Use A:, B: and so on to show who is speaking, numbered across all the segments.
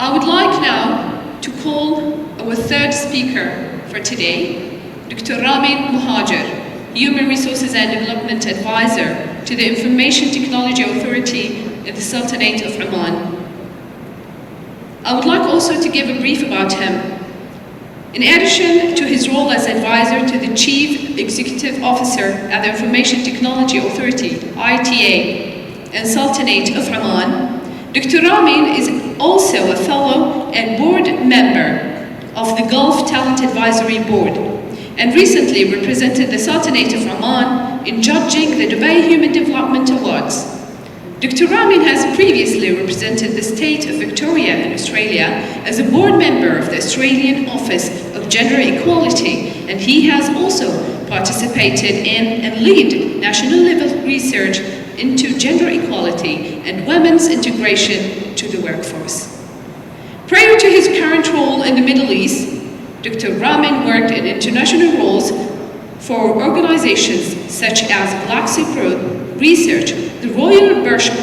A: I would like now to call our third speaker for today, Dr. Ramin Mohajer, Human Resources and Development Advisor to the Information Technology Authority in the Sultanate of Oman. I would like also to give a brief about him. In addition to his role as advisor to the Chief Executive Officer at the Information Technology Authority, IFTDO, and Sultanate of Oman, Dr. Ramin is also a fellow and board member of the Gulf Talent Advisory Board, and recently represented the Sultanate of Oman in judging the Dubai Human Development Awards. Dr. Ramin has previously represented the state of Victoria in Australia as a board member of the Australian Office of Gender Equality, and he has also participated in and lead national level research into gender equality and women's integration to the workforce. Prior to his current role in the Middle East, Dr. Ramin worked in international roles for organizations such as Black Sea Pro Research, the Royal Berkshire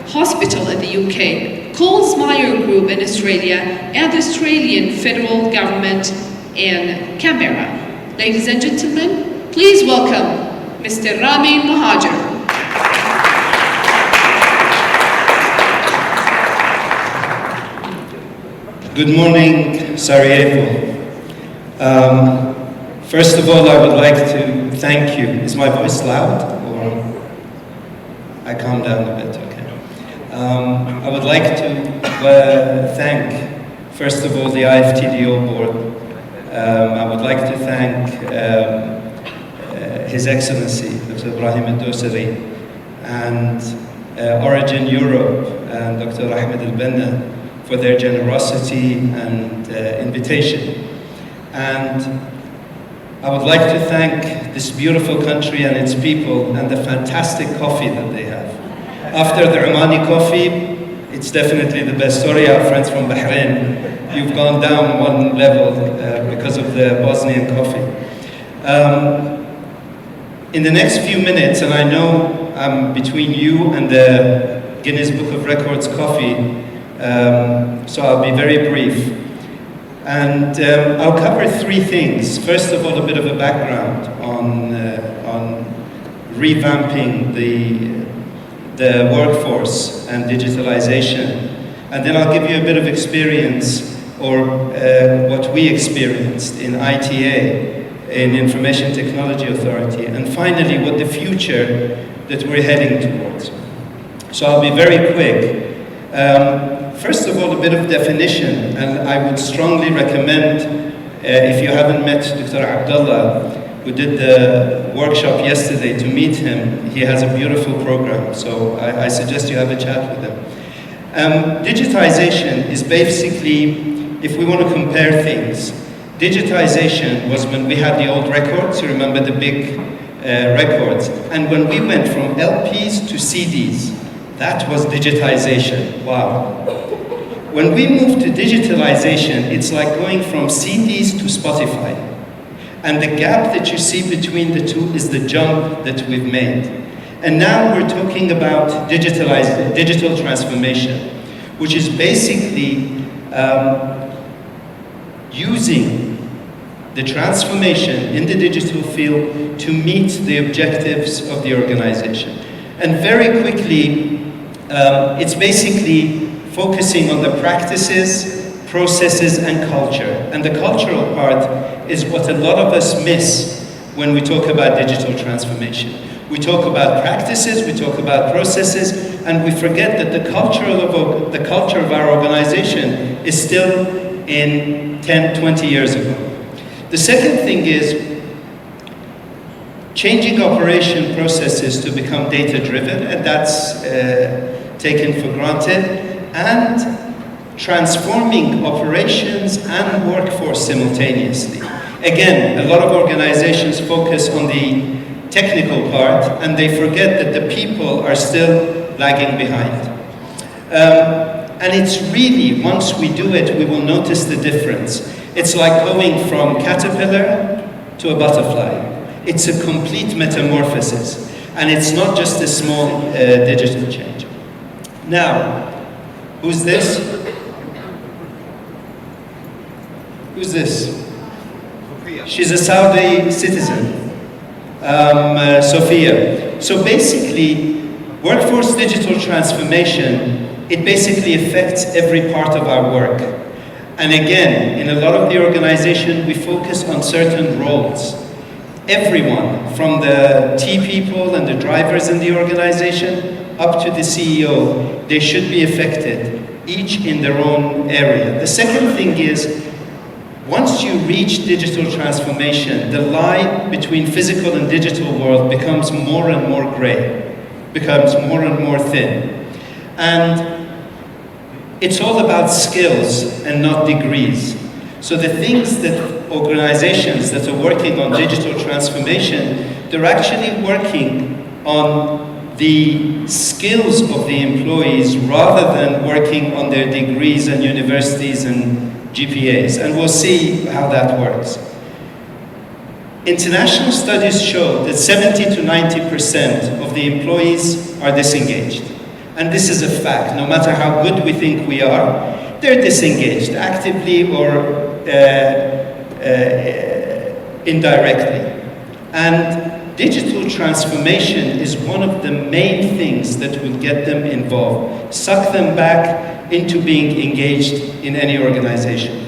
A: Hospital in the UK, Coles Myer Group in Australia, and the Australian Federal Government in Canberra. Ladies and gentlemen, please welcome Mr. Ramin Mohajer.
B: Good morning, Sarajevo. First of all, I would like to thank you. Is my voice loud? I calm down a bit, okay. I would like to thank, first of all, the IFTDO board. I would like to thank His Excellency, Dr. Ibrahim al-Dosari, and Origin Europe, and Dr. Ahmed al-Benna for their generosity and invitation. And I would like to thank this beautiful country and its people and the fantastic coffee that they have. After the Omani coffee, it's definitely the best. Sorry, our friends from Bahrain, you've gone down one level because of the Bosnian coffee. In the next few minutes, and I know I'm between you and the Guinness Book of Records coffee, so I'll be very brief. And I'll cover three things. First of all, a bit of a background on revamping the workforce and digitalization. And then I'll give you a bit of experience, or what we experienced in ITA, in Information Technology Authority. And finally, what the future that we're heading towards. So I'll be very quick. First of all, a bit of definition, and I would strongly recommend, if you haven't met Dr. Abdullah, who did the workshop yesterday, to meet him. He has a beautiful program, so I suggest you have a chat with him. Digitization is basically, if we want to compare things, digitization was when we had the old records, you remember the big records, and when we went from LPs to CDs, that was digitization. Wow. When we move to digitalization, it's like going from CDs to Spotify. And the gap that you see between the two is the jump that we've made. And now we're talking about digital transformation, which is basically using the transformation in the digital field to meet the objectives of the organization. And very quickly, it's basically focusing on the practices, processes, and culture. And the cultural part is what a lot of us miss when we talk about digital transformation. We talk about practices, we talk about processes, and we forget that the culture of our organization is still in 10, 20 years ago. The second thing is changing operation processes to become data-driven, and that's taken for granted, and transforming operations and workforce simultaneously. Again, a lot of organizations focus on the technical part, and they forget that the people are still lagging behind. And it's really, once we do it, we will notice the difference. It's like going from caterpillar to a butterfly. It's a complete metamorphosis, and it's not just a small digital change. Now, who's this? Who's this? She's a Saudi citizen, Sophia. So basically, workforce digital transformation, it basically affects every part of our work. And again, in a lot of the organization, we focus on certain roles. Everyone, from the T people and the drivers in the organization, up to the CEO, they should be affected, each in their own area. The second thing is, once you reach digital transformation, the line between physical and digital world becomes more and more gray, becomes more and more thin. And it's all about skills and not degrees. So the things that organizations that are working on digital transformation, they're actually working on the skills of the employees rather than working on their degrees and universities and GPAs. And we'll see how that works. International studies show that 70 to 90% of the employees are disengaged. And this is a fact. No matter how good we think we are, they're disengaged, actively or indirectly. And digital transformation is one of the main things that will get them involved, suck them back into being engaged in any organization.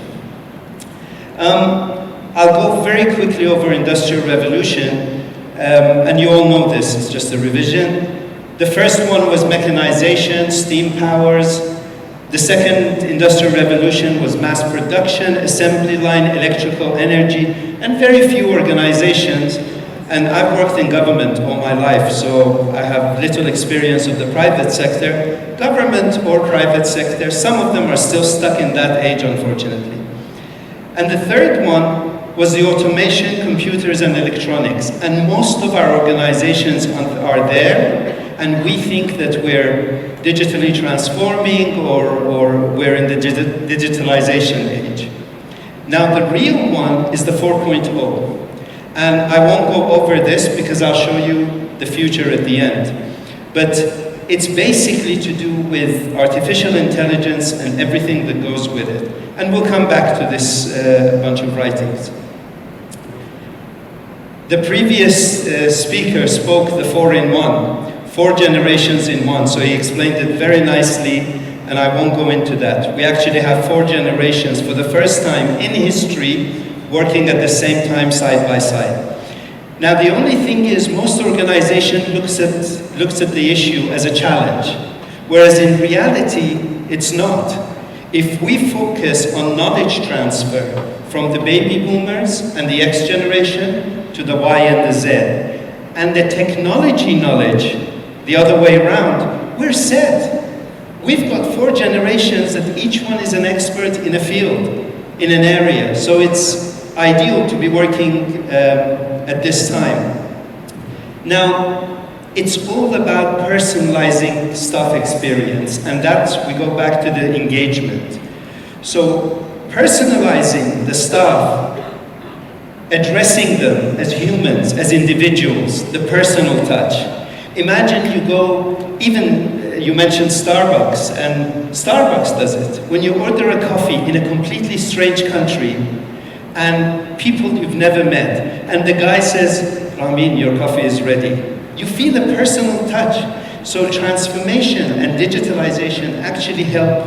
B: I'll go very quickly over Industrial Revolution, and you all know this, it's just a revision. The first one was mechanization, steam powers. The second industrial revolution was mass production, assembly line, electrical energy, and very few organizations. And I've worked in government all my life, so I have little experience of the private sector. Government or private sector, some of them are still stuck in that age, unfortunately. And the third one was the automation, computers, and electronics. And most of our organizations are there, and we think that we're digitally transforming or we're in the digitalization age. Now the real one is the 4.0. And I won't go over this because I'll show you the future at the end. But it's basically to do with artificial intelligence and everything that goes with it. And we'll come back to this bunch of writings. The previous speaker spoke the 4-in-1, 4 generations in one, so he explained it very nicely, and I won't go into that. We actually have 4 generations for the first time in history working at the same time side by side. Now the only thing is most organization looks at the issue as a challenge, whereas in reality it's not. If we focus on knowledge transfer from the baby boomers and the X generation to the Y and the Z, and the technology knowledge the other way around, we're set. We've got 4 generations that each one is an expert in a field, in an area. So it's ideal to be working at this time. Now, it's all about personalizing staff experience, and that's, we go back to the engagement. So, personalizing the staff, addressing them as humans, as individuals, the personal touch. Imagine you go, even you mentioned Starbucks, and Starbucks does it. When you order a coffee in a completely strange country, and people you've never met, and the guy says, Ramin, your coffee is ready. You feel a personal touch. So transformation and digitalization actually help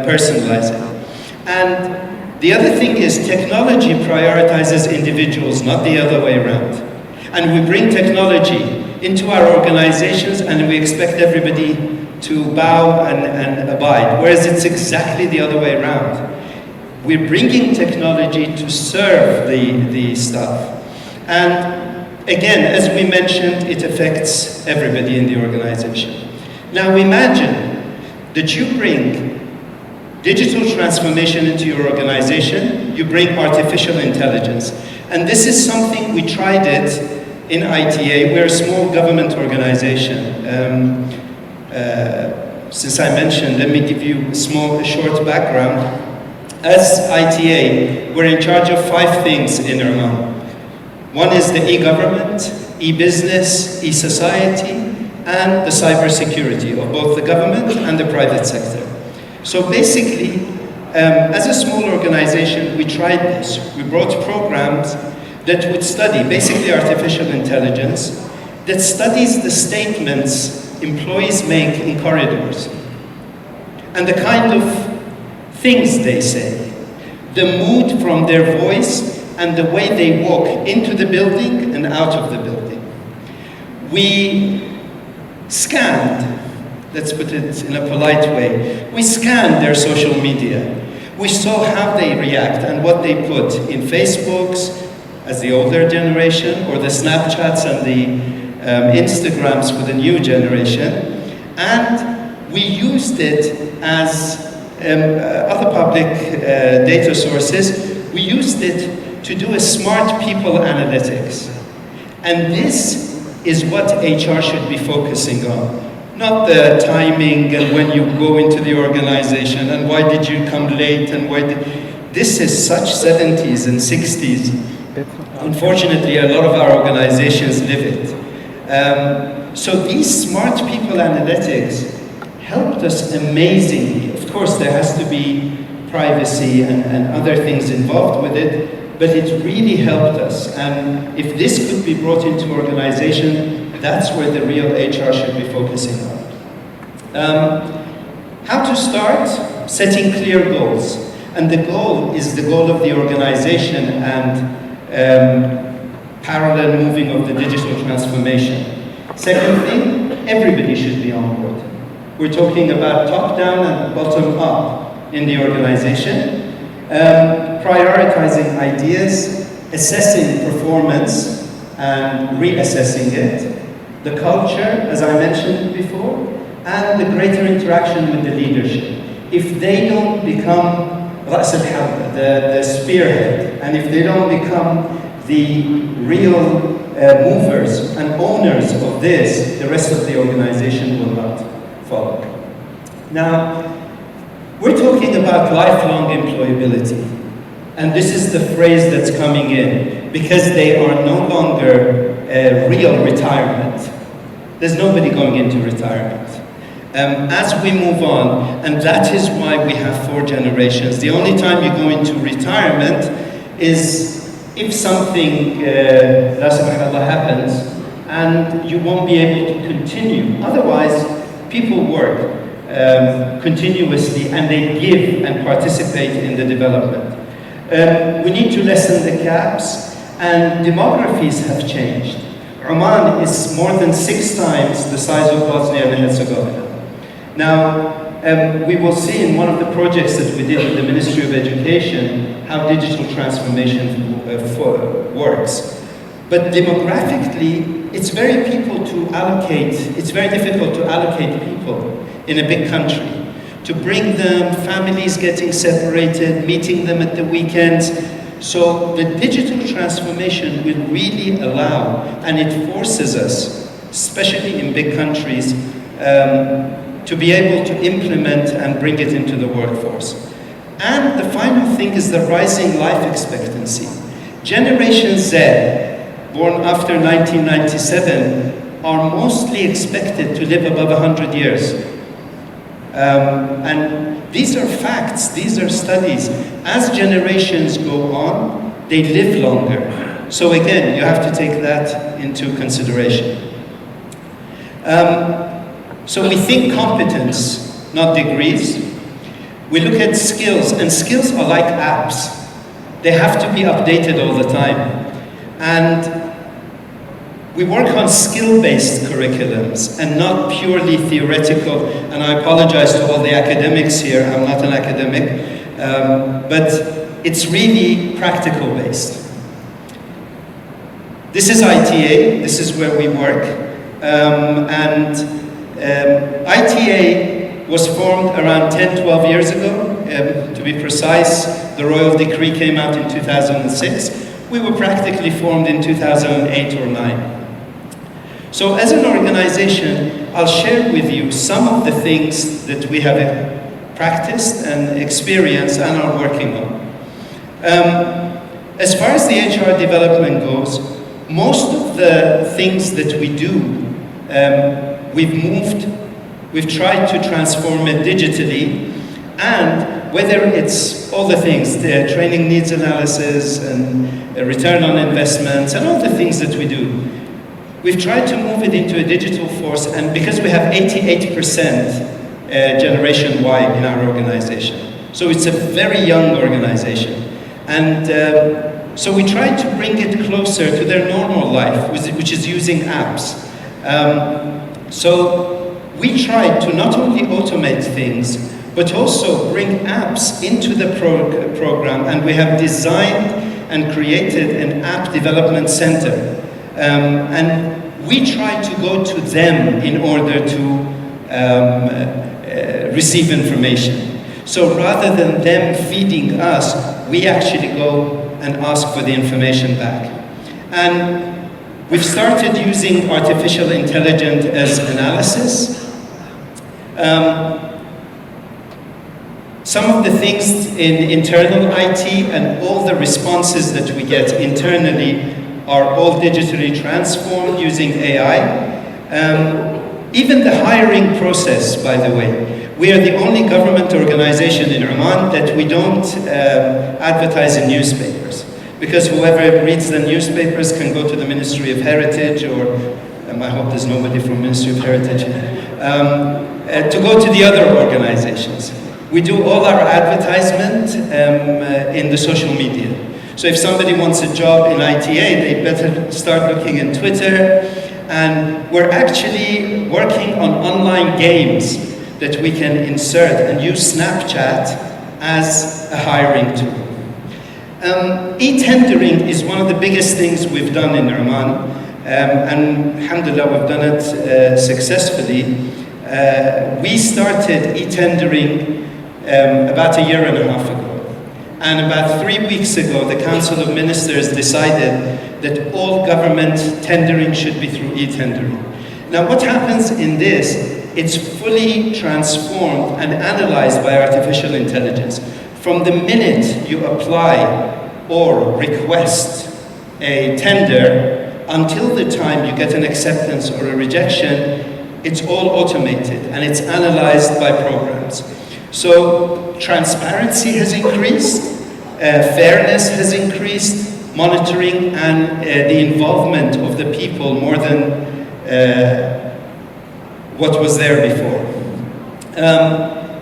B: personalize it. And the other thing is technology prioritizes individuals, not the other way around. And we bring technology into our organizations and we expect everybody to bow and abide, whereas it's exactly the other way around. We're bringing technology to serve the staff. And again, as we mentioned, it affects everybody in the organization. Now imagine that you bring digital transformation into your organization, you bring artificial intelligence. And this is something we tried it in ITA. We're a small government organization. Since I mentioned, let me give you a short background. As ITA, we're in charge of 5 things in Oman. One is the e-government, e-business, e-society, and the cybersecurity of both the government and the private sector. So basically, as a small organization, we tried this. We brought programs that would study, basically artificial intelligence, that studies the statements employees make in corridors and the kind of things they say, the mood from their voice and the way they walk into the building and out of the building. We scanned, let's put it in a polite way, we scanned their social media. We saw how they react and what they put in Facebooks as the older generation, or the Snapchats and the Instagrams for the new generation. And we used it as other public data sources. We used it to do a smart people analytics. And this is what HR should be focusing on. Not the timing and when you go into the organization and why did you come late and why did... This is such 70s and 60s. Unfortunately, a lot of our organizations live it. So these smart people analytics helped us amazingly. Of course, there has to be privacy and other things involved with it, but it really helped us. And if this could be brought into organization, that's where the real HR should be focusing on. How to start? Setting clear goals. And the goal is the goal of the organization and parallel moving of the digital transformation. Second thing, everybody should be on board. We're talking about top-down and bottom-up in the organization. Prioritizing ideas, assessing performance and reassessing it. The culture, as I mentioned before, and the greater interaction with the leadership. If they don't become رأس الحرب, the spearhead, and if they don't become the real movers and owners of this, the rest of the organization will not follow. Now, we're talking about lifelong employability, and this is the phrase that's coming in, because they are no longer real retirement. There's nobody going into retirement. As we move on, and that is why we have 4 generations. The only time you go into retirement is if something, la subhanallah, happens, and you won't be able to continue. Otherwise, people work continuously, and they give and participate in the development. We need to lessen the gaps, and demographies have changed. Oman is more than 6 times the size of Bosnia Herzegovina. Now, we will see in one of the projects that we did with the Ministry of Education how digital transformation works. But demographically, it's very difficult to allocate people in a big country. To bring them, families getting separated, meeting them at the weekends. So the digital transformation will really allow, and it forces us, especially in big countries, to be able to implement and bring it into the workforce. And the final thing is the rising life expectancy. Generation Z, born after 1997, are mostly expected to live above 100 years. And these are facts, these are studies. As generations go on, they live longer. So again, you have to take that into consideration. So we think competence, not degrees. We look at skills, and skills are like apps. They have to be updated all the time. And we work on skill-based curriculums and not purely theoretical. And I apologize to all the academics here, I'm not an academic, but it's really practical-based. This is ITA, this is where we work. ITA was formed around 10-12 years ago. To be precise, the royal decree came out in 2006. We were practically formed in 2008 or 9. So as an organization, I'll share with you some of the things that we have practiced and experienced and are working on. As far as the HR development goes, most of the things that we do, we've tried to transform it digitally, and whether it's all the things, the training needs analysis and return on investments and all the things that we do. We've tried to move it into a digital force, and because we have 88% Generation Y in our organization. So it's a very young organization. And so we try to bring it closer to their normal life, which is using apps. So we try to not only automate things, but also bring apps into the program, and we have designed and created an app development center. And we try to go to them in order to receive information. So rather than them feeding us, we actually go and ask for the information back. And we've started using artificial intelligence as analysis. Some of the things in internal IT and all the responses that we get internally are all digitally transformed using AI. Even the hiring process, by the way. We are the only government organization in Oman that we don't advertise in newspapers. Because whoever reads the newspapers can go to the Ministry of Heritage, or I hope there's nobody from Ministry of Heritage, to go to the other organizations. We do all our advertisement in the social media. So if somebody wants a job in ITA, they better start looking in Twitter. And we're actually working on online games that we can insert and use Snapchat as a hiring tool. E-tendering is one of the biggest things we've done in Oman, and alhamdulillah we've done it successfully. We started e-tendering about a year and a half ago. And about 3 weeks ago, the Council of Ministers decided that all government tendering should be through e-tendering. Now what happens in this, it's fully transformed and analyzed by artificial intelligence. From the minute you apply or request a tender until the time you get an acceptance or a rejection, it's all automated and it's analyzed by programs. So transparency has increased, fairness has increased, monitoring and the involvement of the people more than what was there before.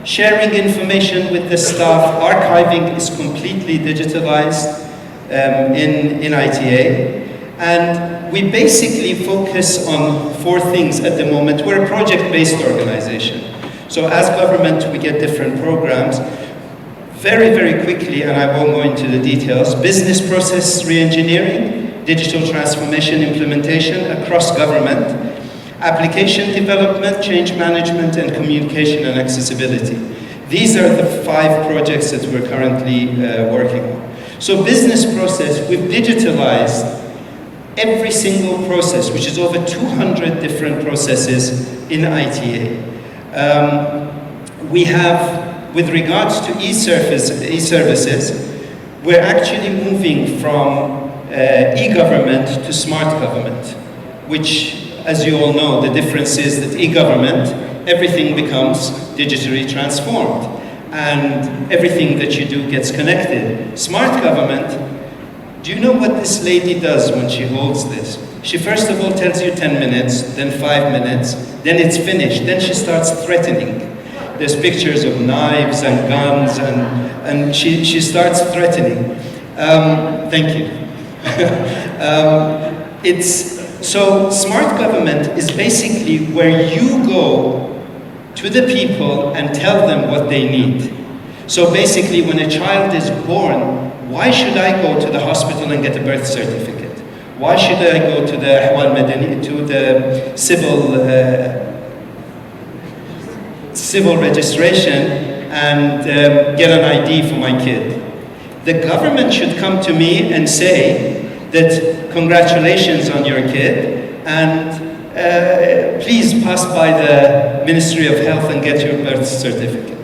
B: Sharing information with the staff, archiving is completely digitalized in ITA. And we basically focus on 4 things at the moment. We're a project-based organization. So as government, we get different programs. Very, very quickly, and I won't go into the details, business process re-engineering, digital transformation implementation across government, application development, change management, and communication and accessibility. These are the 5 projects that we're currently working on. So business process, we've digitalized every single process, which is over 200 different processes in ITA. We have, with regards to e-services, we're actually moving from e-government to smart government, which, as you all know, the difference is that e-government, everything becomes digitally transformed, and everything that you do gets connected. Smart government, do you know what this lady does when she holds this? She first of all tells you 10 minutes, then 5 minutes, then it's finished, then she starts threatening. There's pictures of knives and guns, and she starts threatening. Thank you. So smart government is basically where you go to the people and tell them what they need. So basically, when a child is born, why should I go to the hospital and get a birth certificate? Why should I go to the Ahwal Madani, to the civil registration and get an ID for my kid? The government should come to me and say that congratulations on your kid, and please pass by the Ministry of Health and get your birth certificate.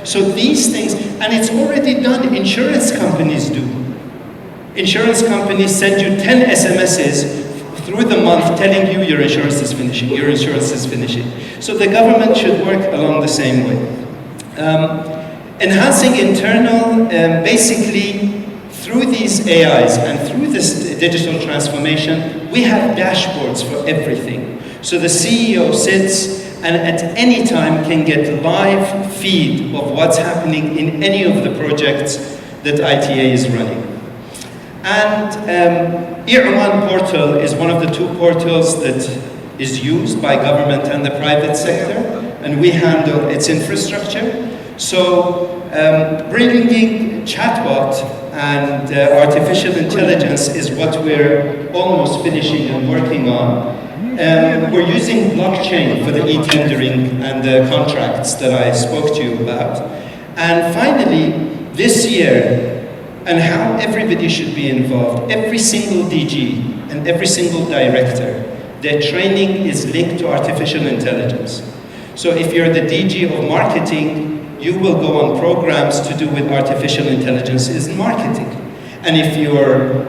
B: So these things, and it's already done, insurance companies do. Insurance companies send you 10 SMSs through the month telling you your insurance is finishing, your insurance is finishing. So the government should work along the same way. Enhancing internal, basically, through these AIs and through this digital transformation, we have dashboards for everything. So the CEO sits and at any time can get live feed of what's happening in any of the projects that ITA is running. And Oman portal is one of the two portals that is used by government and the private sector, and we handle its infrastructure. So bringing chatbot and artificial intelligence is what we're almost finishing and working on. We're using blockchain for the e-tendering and the contracts that I spoke to you about. And finally, this year, and how everybody should be involved, every single DG and every single director, their training is linked to artificial intelligence. So if you're the DG of marketing, you will go on programs to do with artificial intelligence in marketing. And if you're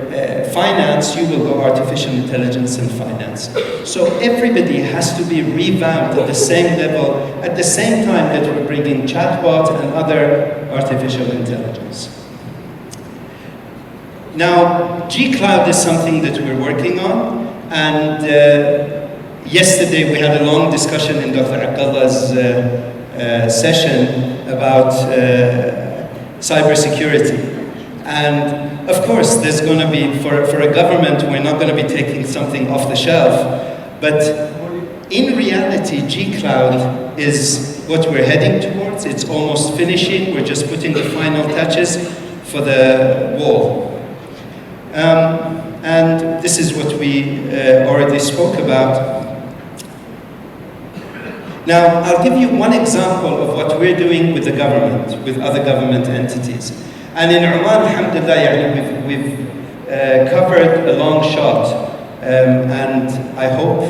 B: finance, you will go artificial intelligence in finance. So everybody has to be revamped at the same level, at the same time that we're bringing chatbot and other artificial intelligence. Now, G-Cloud is something that we're working on, and yesterday we had a long discussion in Dr. Abdullah's session about cybersecurity. And of course, there's going to be, for a government, we're not going to be taking something off the shelf. But in reality, G-Cloud is what we're heading towards. It's almost finishing. We're just putting the final touches for the wall. And this is what we already spoke about. Now, I'll give you one example of what we're doing with the government, with other government entities. And in Oman, alhamdulillah, we've covered a long shot, and I hope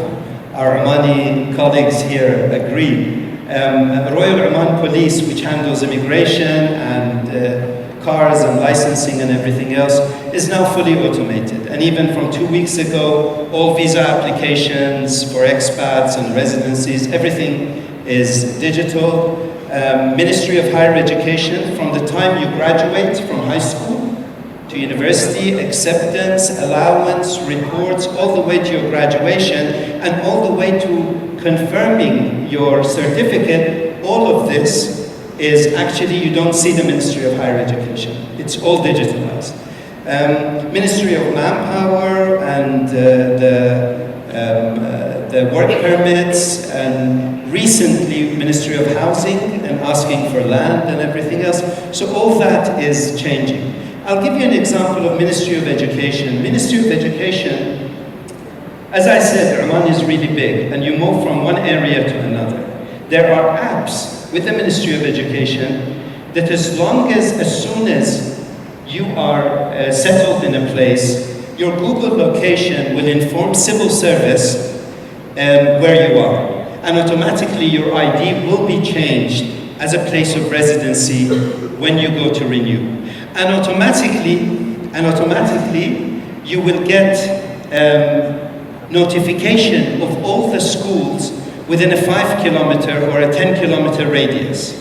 B: our Omani colleagues here agree. Royal Oman Police, which handles immigration and cars and licensing and everything else, is now fully automated. And even from 2 weeks ago, all visa applications for expats and residencies, everything is digital. Ministry of Higher Education, from the time you graduate from high school to university, acceptance, allowance, reports, all the way to your graduation, and all the way to confirming your certificate, all of this is actually, you don't see the Ministry of Higher Education. It's all digitalized. Ministry of Manpower and the work permits, and recently Ministry of Housing and asking for land and everything else. So all that is changing. I'll give you an example of Ministry of Education. Ministry of Education, as I said, Oman is really big, and you move from one area to another. There are apps with the Ministry of Education that as soon as you are settled in a place, your Google location will inform civil service where you are. And automatically your ID will be changed as a place of residency when you go to renew. And automatically you will get notification of all the schools within a 5-kilometer or a 10-kilometer radius.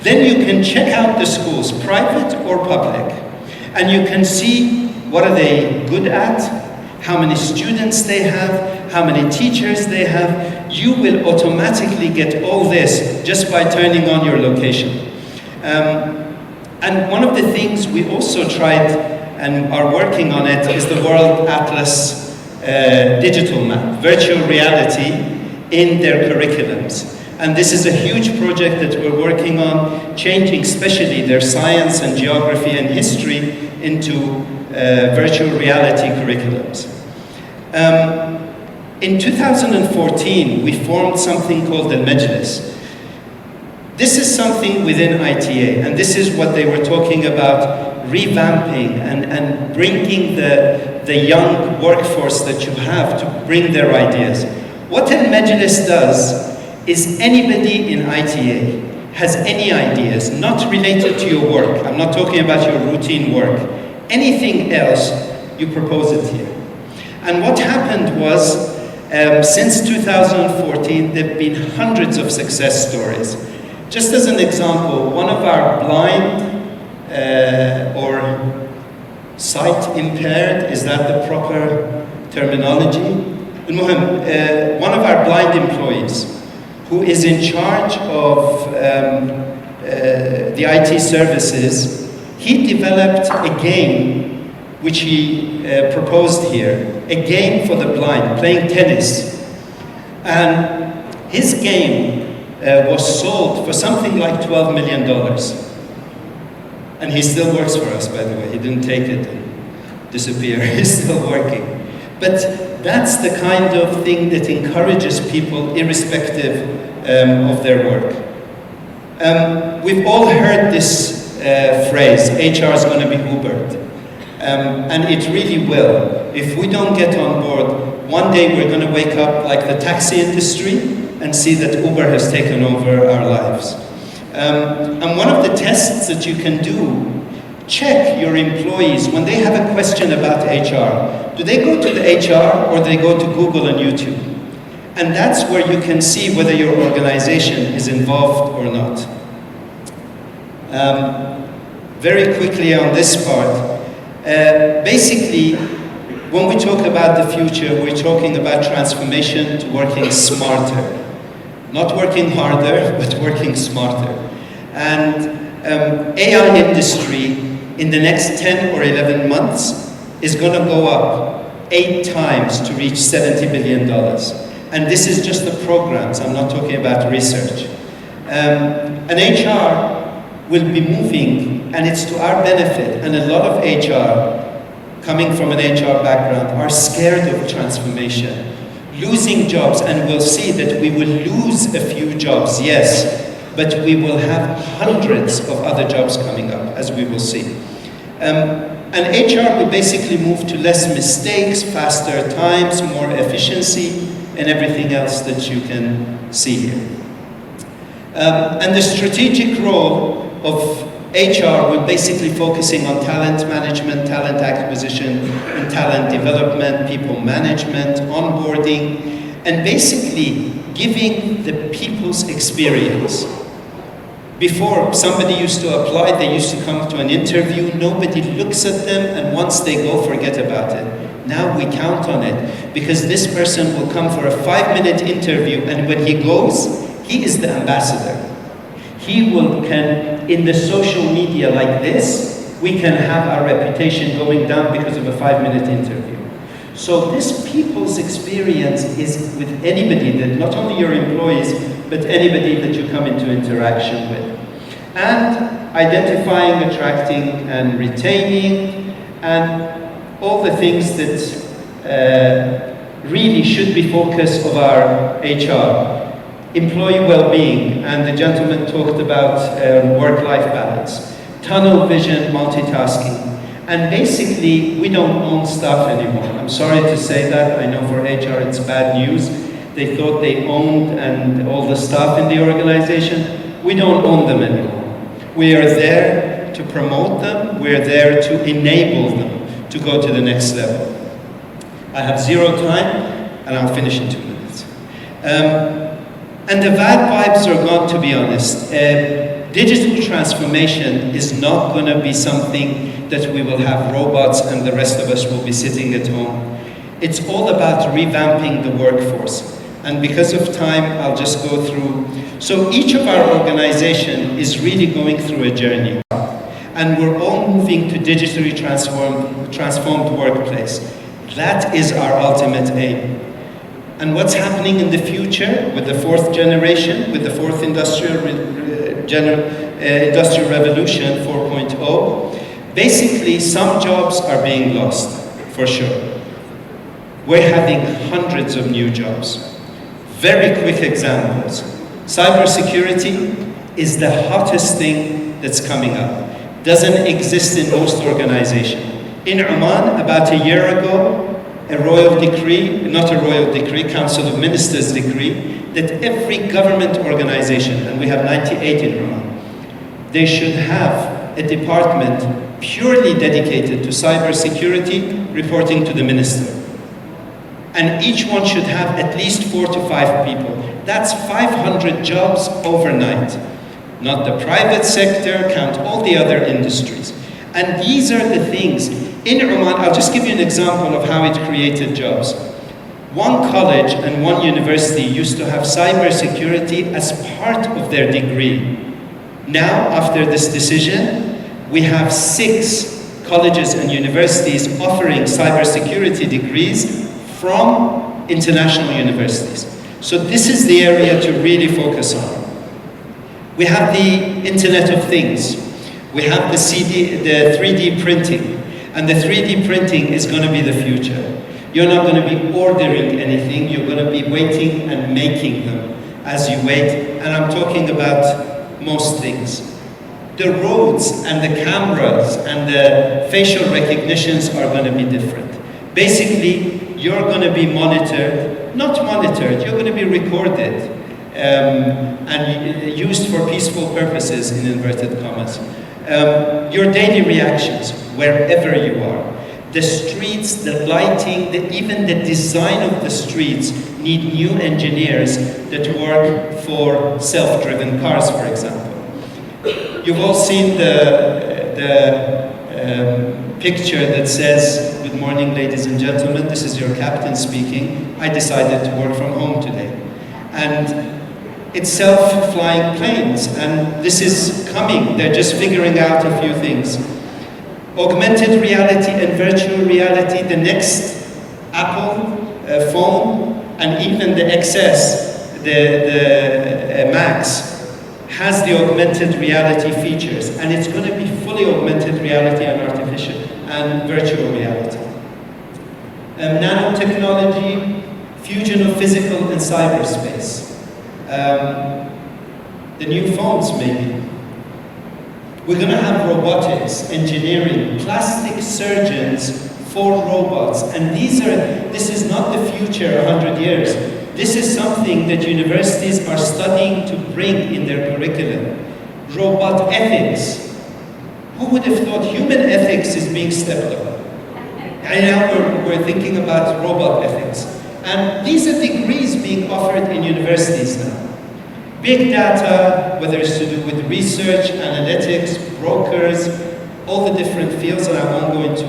B: Then you can check out the schools, private or public, and you can see what are they good at, how many students they have, how many teachers they have. You will automatically get all this just by turning on your location. And one of the things we also tried and are working on it is the World Atlas digital map, virtual reality in their curriculums. And this is a huge project that we're working on, changing especially their science and geography and history into virtual reality curriculums. In 2014, we formed something called the Majlis. This is something within ITA, and this is what they were talking about, revamping and bringing the young workforce that you have to bring their ideas. What a Majlis does is anybody in ITA has any ideas, not related to your work, I'm not talking about your routine work, anything else, you propose it here. And what happened was, since 2014, there have been hundreds of success stories. Just as an example, one of our blind or sight impaired, is that the proper terminology? One of our blind employees who is in charge of the IT services, he developed a game which he proposed here, a game for the blind, playing tennis. And his game was sold for something like $12 million. And he still works for us, by the way. He didn't take it and disappear. He's still working. But that's the kind of thing that encourages people irrespective of their work. We've all heard this phrase, HR is going to be Ubered. And it really will. If we don't get on board, one day we're going to wake up like the taxi industry and see that Uber has taken over our lives. And one of the tests that you can do, check your employees when they have a question about HR. Do they go to the HR or do they go to Google and YouTube? And that's where you can see whether your organization is involved or not. Very quickly on this part, basically, when we talk about the future, we're talking about transformation to working smarter. Not working harder, but working smarter. And AI industry in the next 10 or 11 months is going to go up 8 times to reach $70 billion. And this is just the programs, I'm not talking about research. And HR will be moving, and it's to our benefit. And a lot of HR, coming from an HR background, are scared of transformation. Losing jobs, and we'll see that we will lose a few jobs, yes, but we will have hundreds of other jobs coming up, as we will see. And HR will basically move to less mistakes, faster times, more efficiency, and everything else that you can see here. And the strategic role of HR will basically focusing on talent management, talent acquisition, and talent development, people management, onboarding, and basically giving the people's experience. Before, somebody used to apply, they used to come to an interview, nobody looks at them, and once they go, forget about it. Now we count on it, because this person will come for a 5-minute interview, and when he goes, he is the ambassador. He can, in the social media like this, we can have our reputation going down because of a 5-minute interview. So this people's experience is with anybody, that not only your employees, but anybody that you come into interaction with. And identifying, attracting, and retaining, and all the things that really should be focus of our HR. Employee well-being, and the gentleman talked about work-life balance, tunnel vision, multitasking, and basically we don't own staff anymore. I'm sorry to say that, I know for HR it's bad news. They thought they owned and all the staff in the organization. We don't own them anymore. We are there to promote them, we're there to enable them to go to the next level. I have 0 time, and I'll finish in 2 minutes. And the bad vibes are gone, to be honest. Digital transformation is not going to be something that we will have robots and the rest of us will be sitting at home. It's all about revamping the workforce. And because of time, I'll just go through. So each of our organization is really going through a journey. And we're all moving to digitally transformed workplace. That is our ultimate aim. And what's happening in the future with the 4th generation, with the 4th industrial revolution 4.0, basically some jobs are being lost, for sure. We're having hundreds of new jobs. Very quick examples. Cybersecurity is the hottest thing that's coming up. Doesn't exist in most organizations. In Oman, about a year ago, a royal decree, not a royal decree, Council of Ministers decree, that every government organization, and we have 98 in Oman, they should have a department purely dedicated to cybersecurity, reporting to the minister. And each one should have at least 4 to 5 people. That's 500 jobs overnight. not the private sector, count all the other industries. And these are the things. In Oman, I'll just give you an example of how it created jobs. One college and one university used to have cybersecurity as part of their degree. Now, after this decision, we have 6 colleges and universities offering cybersecurity degrees from international universities. So this is the area to really focus on. We have the Internet of Things. We have the 3D printing. And the 3D printing is going to be the future. You're not going to be ordering anything, you're going to be waiting and making them as you wait. And I'm talking about most things. The roads and the cameras and the facial recognitions are going to be different. Basically, you're going to be monitored, not monitored, you're going to be recorded and used for peaceful purposes, in inverted commas. Your daily reactions, wherever you are. The streets, the lighting, even the design of the streets need new engineers that work for self-driven cars, for example. You've all seen the picture that says, "Good morning, ladies and gentlemen, this is your captain speaking. I decided to work from home today." And it's self-flying planes, and this is coming. They're just figuring out a few things. Augmented reality and virtual reality, the next Apple phone, and even the XS, the Max, has the augmented reality features, and it's going to be fully augmented reality and artificial and virtual reality. Nanotechnology, fusion of physical and cyberspace. The new phones, maybe. We're going to have robotics, engineering, plastic surgeons for robots. And this is not the future 100 years. This is something that universities are studying to bring in their curriculum. Robot ethics. Who would have thought human ethics is being stepped up? And now we're thinking about robot ethics. And these are degrees being offered in universities now. Big data, whether it's to do with research, analytics, brokers, all the different fields, and I won't go into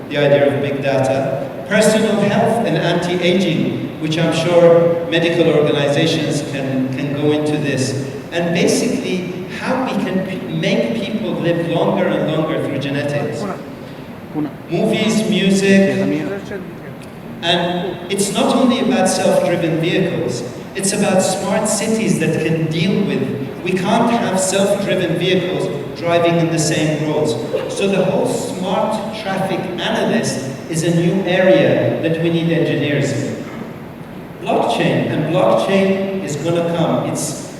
B: the idea of big data. Personal health and anti-aging, which I'm sure medical organizations can go into this. And basically, how we can make people live longer and longer through genetics. Movies, music, and it's not only about self-driven vehicles. It's about smart cities that can deal with. We can't have self-driven vehicles driving in the same roads. So the whole smart traffic analyst is a new area that we need engineers in. Blockchain, and blockchain is going to come.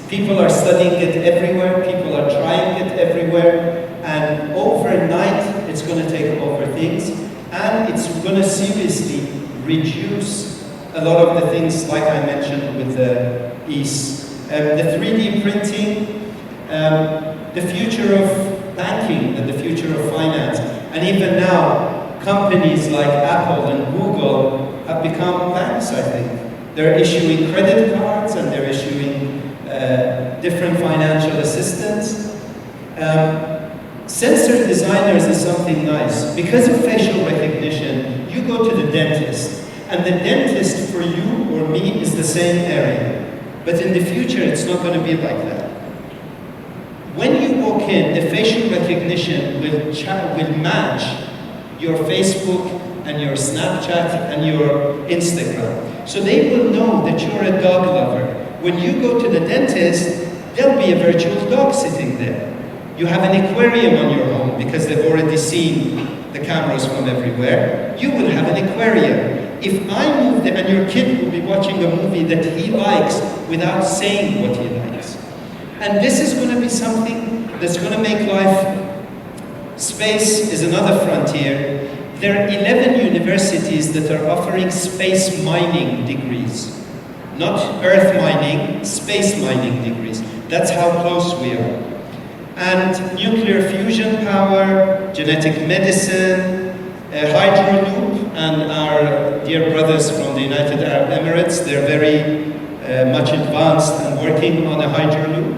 B: People are studying it everywhere, people are trying it everywhere, and overnight it's going to take over things, and it's going to seriously reduce a lot of the things like I mentioned with the ease. The 3D printing, the future of banking and the future of finance. And even now, companies like Apple and Google have become banks, I think. They're issuing credit cards and they're issuing different financial assistance. Sensor designers is something nice. Because of facial recognition, you go to the dentist. And the dentist for you or me is the same area. But in the future, it's not going to be like that. When you walk in, the facial recognition will match your Facebook and your Snapchat and your Instagram. So they will know that you're a dog lover. When you go to the dentist, there'll be a virtual dog sitting there. You have an aquarium on your home because they've already seen the cameras from everywhere. You will have an aquarium. If I move there, and your kid will be watching a movie that he likes without saying what he likes. And this is going to be something that's going to make life. Space is another frontier. There are 11 universities that are offering space mining degrees. Not earth mining, space mining degrees. That's how close we are. And nuclear fusion power, genetic medicine, Hyperloop, and our dear brothers from the United Arab Emirates, they're very much advanced and working on a Hyperloop.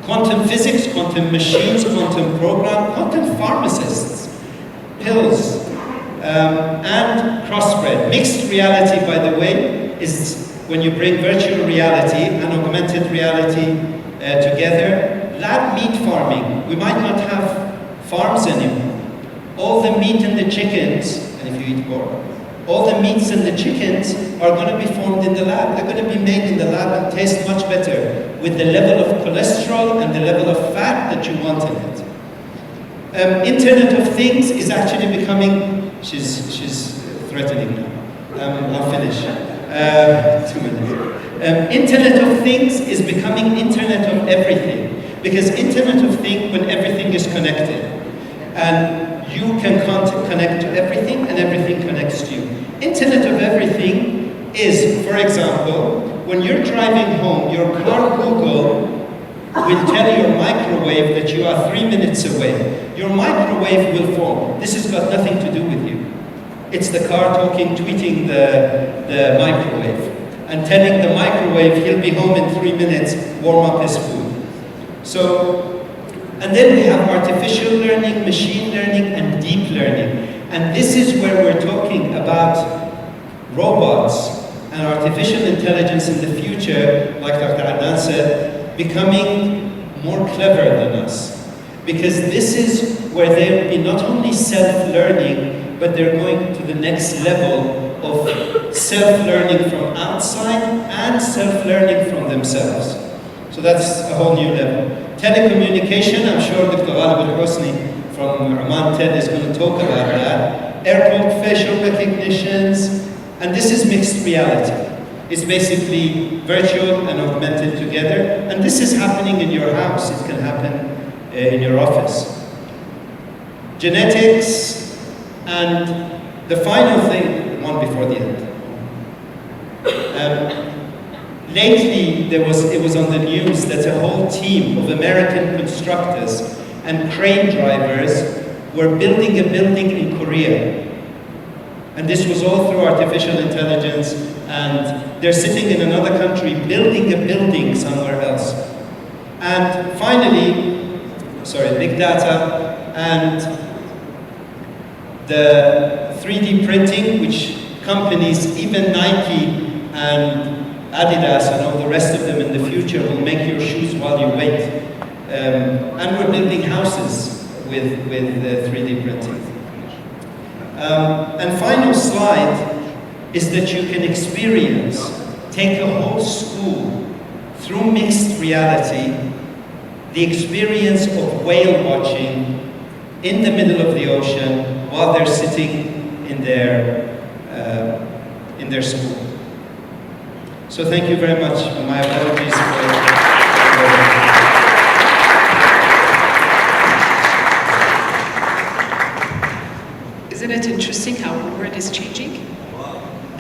B: quantum physics, quantum machines, quantum program, quantum pharmacists, pills, and crossbred. Mixed reality, by the way, is when you bring virtual reality and augmented reality together. Lab meat farming. We might not have farms anymore. All the meat and the chickens, and if you eat pork, all the meats and the chickens are going to be formed in the lab. They're going to be made in the lab and taste much better with the level of cholesterol and the level of fat that you want in it. Internet of Things is actually becoming, she's threatening now. I'll finish. 2 minutes. Internet of Things is becoming Internet of Everything. Because Internet of Things, when everything is connected, and you can connect to everything, and everything connects to you. Internet of Everything is, for example, when you're driving home, your car Google will tell your microwave that you are 3 minutes away. Your microwave will form. This has got nothing to do with you. It's the car talking, tweeting the microwave, and telling the microwave he'll be home in 3 minutes, warm up his food. So, and then we have artificial learning, machine learning, and deep learning. And this is where we're talking about robots and artificial intelligence in the future, like Dr. Adnan said, becoming more clever than us. Because this is where they will be not only self-learning, but they're going to the next level of self-learning from outside and self-learning from themselves. So that's a whole new level. Telecommunication, I'm sure Dr. Ghalib al-Hosni from Oman TED is going to talk about that. Airport facial recognitions, and this is mixed reality. It's basically virtual and augmented together, and this is happening in your house, it can happen in your office. Genetics, and the final thing, one before the end. Lately, it was on the news that a whole team of American constructors and crane drivers were building a building in Korea. And this was all through artificial intelligence, and they're sitting in another country building a building somewhere else. And finally, big data and the 3D printing, which companies, even Nike and Adidas and all the rest of them in the future will make your shoes while you wait. And we're building houses with 3D printing. And final slide is that you can take a whole school through mixed reality, the experience of whale watching in the middle of the ocean while they're sitting in their school. So thank you very much. My apologies for...
A: Isn't it interesting how our world is changing?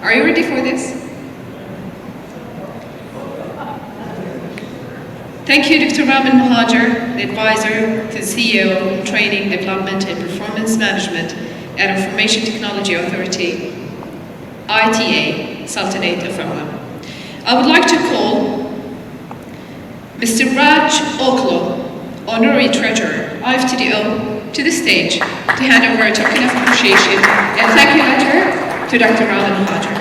A: Are you ready for this? Thank you, Dr. Ramin Mohajer, the advisor to the CEO, Training, Development and Performance Management at Information Technology Authority, ITA, Sultanate of Oman. I would like to call Mr. Raj Oklo, Honorary Treasurer, IFTDO, to the stage to hand over a token of appreciation and thank you letter to Dr. Ramin Mohajer.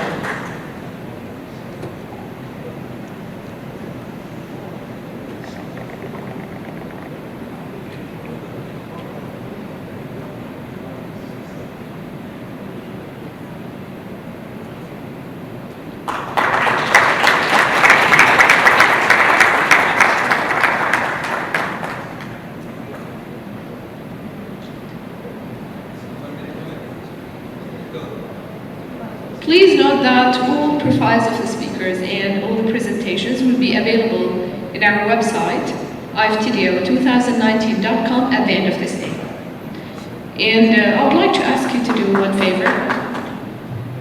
A: Please note that all profiles of the speakers and all the presentations will be available in our website, IFTDO2019.com at the end of this day. And I would like to ask you to do one favor.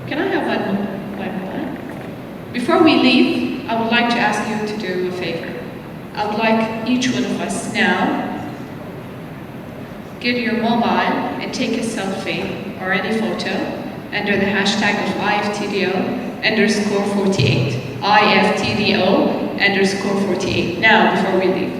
A: Can I have one moment? Before we leave, I would like to ask you to do a favor. I would like each one of us now get your mobile and take a selfie or any photo under the hashtag of IFTDO_48. IFTDO_48. Now, before we leave.